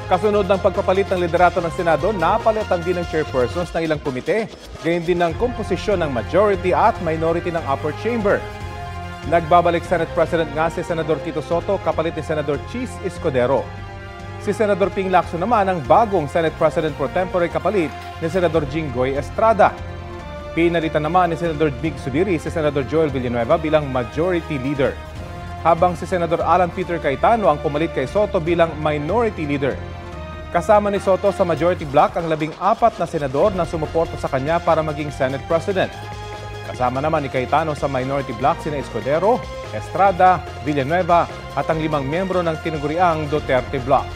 Kasunod ng pagpapalit ng liderato ng Senado, napalitan din ng chairpersons ng ilang komite, gayon din ng komposisyon ng majority at minority ng upper chamber. Nagbabalik Senate President nga si Senador Tito Soto kapalit ni Senador Chis Escudero. Si Senador Ping Lacson naman ang bagong Senate President pro tempore kapalit ni Senador Jinggoy Estrada. Pinalitan naman ni Senador Mig Subiri si Senador Joel Villanueva bilang majority leader, habang si Senador Alan Peter Cayetano ang pumalit kay Soto bilang minority leader. Kasama ni Soto sa majority block ang 14 na senador na sumuporta sa kanya para maging Senate President. Kasama naman ni Cayetano sa minority block sina Escudero, Estrada, Villanueva at ang 5 miyembro ng tinaguriang Duterte Block.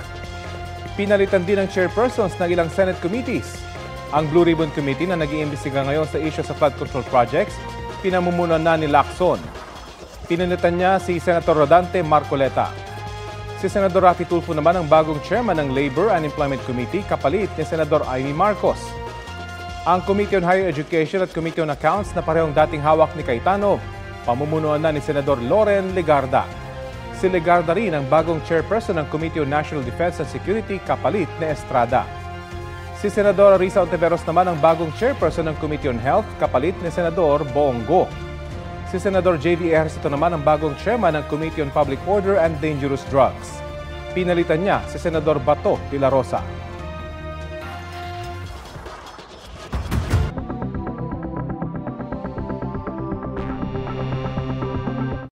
Pinalitan din ng chairpersons ng ilang Senate committees. Ang Blue Ribbon Committee na nag-iimbestiga ngayon sa issue sa flood control projects, pinamumunan na ni Lacson. Pinalitan niya si Senator Rodante Marcoleta. Si Senador Raffy Tulfo naman ang bagong chairman ng Labor and Employment Committee kapalit ni Senador Amy Marcos. Ang Committee on Higher Education at Committee on Accounts na parehong dating hawak ni Cayetano, pamumunuan na ni Senador Loren Legarda. Si Legarda rin ang bagong chairperson ng Committee on National Defense and Security kapalit ni Estrada. Si Senador Risa Ontiveros naman ang bagong chairperson ng Committee on Health kapalit ni Senador Bongo. Si Senador J.D. Ejercito naman ang bagong chairman ng Committee on Public Order and Dangerous Drugs. Pinalitan niya si Senador Bato de la Rosa.